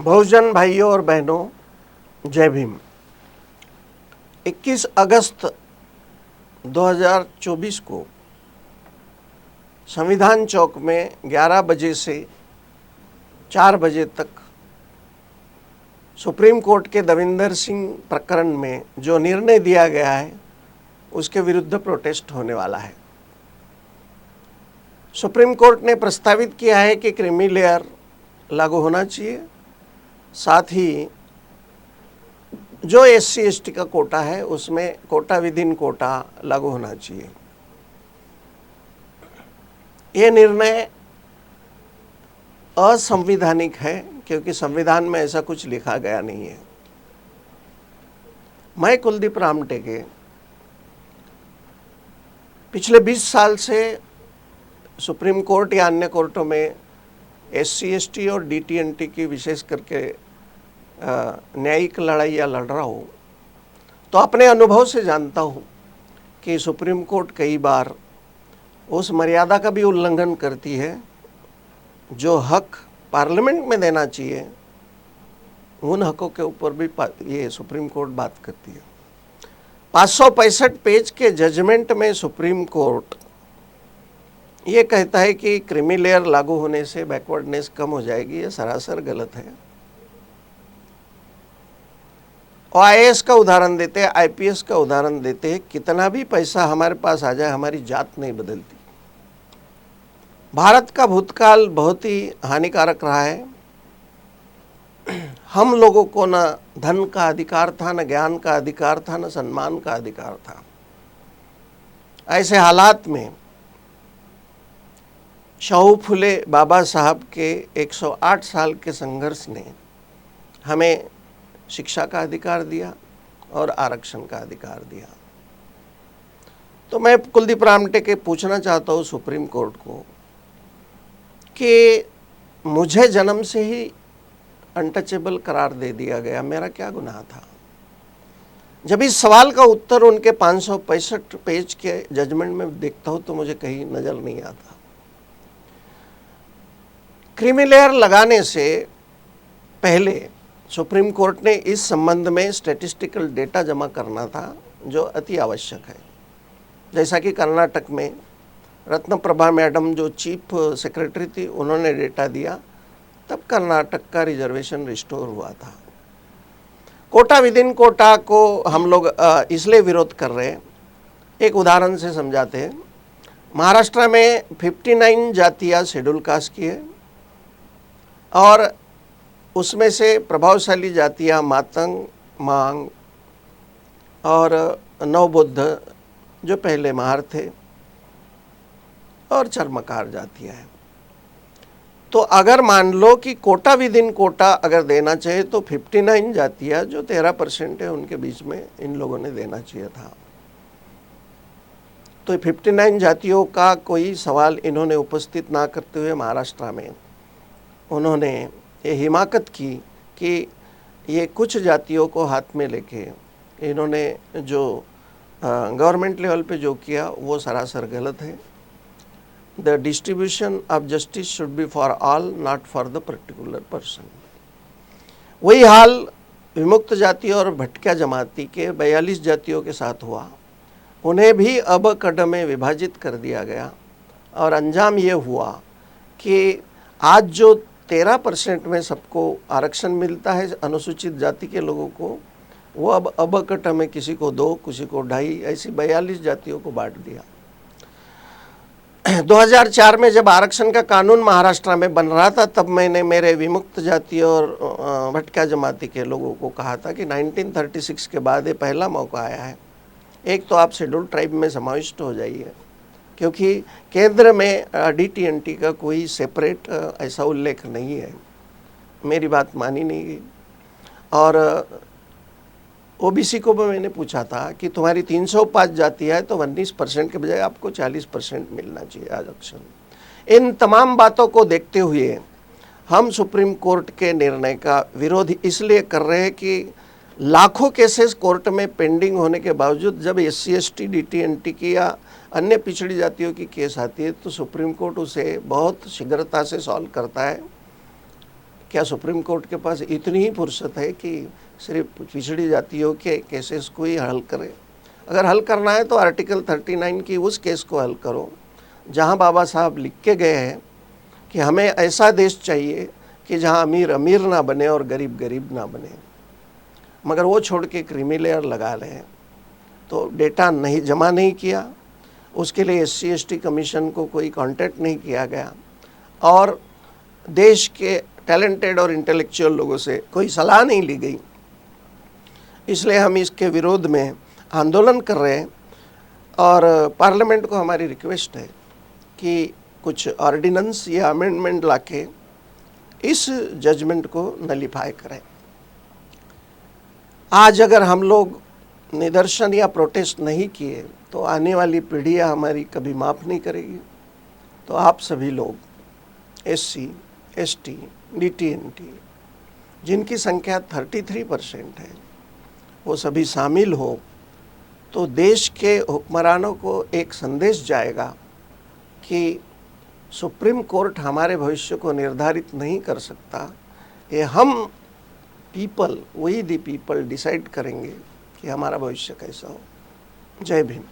बहुजन भाइयों और बहनों, जय भीम। 21 अगस्त 2024 को संविधान चौक में 11 बजे से 4 बजे तक सुप्रीम कोर्ट के दविंदर सिंह प्रकरण में जो निर्णय दिया गया है उसके विरुद्ध प्रोटेस्ट होने वाला है। सुप्रीम कोर्ट ने प्रस्तावित किया है कि क्रीमी लेयर लागू होना चाहिए, साथ ही जो SC ST का कोटा है उसमें कोटा विद इन कोटा लागू होना चाहिए। ये निर्णय असंवैधानिक है क्योंकि संविधान में ऐसा कुछ लिखा गया नहीं है। मैं कुलदीप रामटेके पिछले 20 साल से सुप्रीम कोर्ट या अन्य कोर्टों में SC ST और DT&T की विशेष करके न्यायिक लड़ाइयाँ लड़ रहा हूँ, तो अपने अनुभव से जानता हूँ कि सुप्रीम कोर्ट कई बार उस मर्यादा का भी उल्लंघन करती है जो हक पार्लियामेंट में देना चाहिए, उन हकों के ऊपर भी ये सुप्रीम कोर्ट बात करती है। 565 पेज के जजमेंट में सुप्रीम कोर्ट ये कहता है कि क्रीमी लेयर लागू होने से बैकवर्डनेस कम हो जाएगी। ये सरासर गलत है। और IAS का उदाहरण देते हैं, IPS का उदाहरण देते हैं। कितना भी पैसा हमारे पास आ जाए, हमारी जात नहीं बदलती। भारत का भूतकाल बहुत ही हानिकारक रहा है। हम लोगों को न धन का अधिकार था, न ज्ञान का अधिकार था, न सम्मान का अधिकार था। ऐसे हालात में शाहू फुले बाबा साहब के 108 साल के संघर्ष ने हमें शिक्षा का अधिकार दिया और आरक्षण का अधिकार दिया। तो मैं कुलदीप रामटेके पूछना चाहता हूँ सुप्रीम कोर्ट को कि मुझे जन्म से ही अनटचेबल करार दे दिया गया, मेरा क्या गुनाह था? जब इस सवाल का उत्तर उनके 565 पेज के जजमेंट में देखता हूँ तो मुझे कहीं नजर नहीं आता। क्रीमी लेयर लगाने से पहले सुप्रीम कोर्ट ने इस संबंध में स्टैटिस्टिकल डेटा जमा करना था जो अति आवश्यक है। जैसा कि कर्नाटक में रत्न प्रभा मैडम जो चीफ सेक्रेटरी थी, उन्होंने डेटा दिया, तब कर्नाटक का रिजर्वेशन रिस्टोर हुआ था। कोटा विद इन कोटा को हम लोग इसलिए विरोध कर रहे हैं। एक उदाहरण से समझाते हैं। महाराष्ट्र में 59 जातियाँ शेड्यूल कास्ट की है और उसमें से प्रभावशाली जातियाँ मातंग, मांग और नवबुद्ध जो पहले महार थे और चर्मकार जातियाँ हैं। तो अगर मान लो कि कोटा विद इन कोटा अगर देना चाहिए तो 59 जातियाँ जो 13% है उनके बीच में इन लोगों ने देना चाहिए था। तो 59 जातियों का कोई सवाल इन्होंने उपस्थित ना करते हुए महाराष्ट्र में उन्होंने ये हिमाकत की कि ये कुछ जातियों को हाथ में लेके इन्होंने जो गवर्नमेंट लेवल पे जो किया वो सरासर गलत है। The distribution of justice should be for all, not for the particular person. वही हाल विमुक्त जाति और भटक्या जमाती के 42 जातियों के साथ हुआ। उन्हें भी अब कड में विभाजित कर दिया गया और अंजाम ये हुआ कि आज जो 13% में सबको आरक्षण मिलता है अनुसूचित जाति के लोगों को, वो अब कट में किसी को 2, किसी को 2.5, ऐसी 42 जातियों को बांट दिया। 2004 में जब आरक्षण का कानून महाराष्ट्र में बन रहा था तब मैंने मेरे विमुक्त जाति और भटक्या जमाती के लोगों को कहा था कि 1936 के बाद ये पहला मौका आया है, एक तो आप शेड्यूल ट्राइब में समाविष्ट हो जाइए, क्योंकि केंद्र में DT&T का कोई सेपरेट ऐसा उल्लेख नहीं है। मेरी बात मानी नहीं गई। और OBC को भी मैंने पूछा था कि तुम्हारी 305 जाति है तो 19% के बजाय आपको 40% मिलना चाहिए आरक्षण। इन तमाम बातों को देखते हुए हम सुप्रीम कोर्ट के निर्णय का विरोध इसलिए कर रहे हैं कि लाखों केसेस कोर्ट में पेंडिंग होने के बावजूद जब SC ST DT&T की या अन्य पिछड़ी जातियों की केस आती है तो सुप्रीम कोर्ट उसे बहुत शीघ्रता से सॉल्व करता है क्या सुप्रीम कोर्ट के पास इतनी ही फुर्सत है कि सिर्फ पिछड़ी जातियों के केसेस को ही हल करे? अगर हल करना है तो आर्टिकल 39 की उस केस को हल करो जहां बाबा साहब लिख के गए हैं कि हमें ऐसा देश चाहिए कि जहां अमीर अमीर ना बने और गरीब गरीब ना बने। मगर वो छोड़ के क्रीमी लेयर लगा रहे हैं। तो डेटा नहीं जमा नहीं किया, उसके लिए SC/ST कमीशन को कोई कांटेक्ट नहीं किया गया और देश के टैलेंटेड और इंटेलेक्चुअल लोगों से कोई सलाह नहीं ली गई। इसलिए हम इसके विरोध में आंदोलन कर रहे हैं और पार्लियामेंट को हमारी रिक्वेस्ट है कि कुछ ऑर्डिनेंस या अमेंडमेंट लाके इस जजमेंट को नलीफाई करें। आज अगर हम लोग निदर्शन या प्रोटेस्ट नहीं किए तो आने वाली पीढ़ियाँ हमारी कभी माफ़ नहीं करेगी। तो आप सभी लोग SC/ST, DT/NT जिनकी संख्या 33% है वो सभी शामिल हो तो देश के हुक्मरानों को एक संदेश जाएगा कि सुप्रीम कोर्ट हमारे भविष्य को निर्धारित नहीं कर सकता। ये हम people, we the people decide करेंगे कि हमारा भविष्य कैसा हो। जय भीम।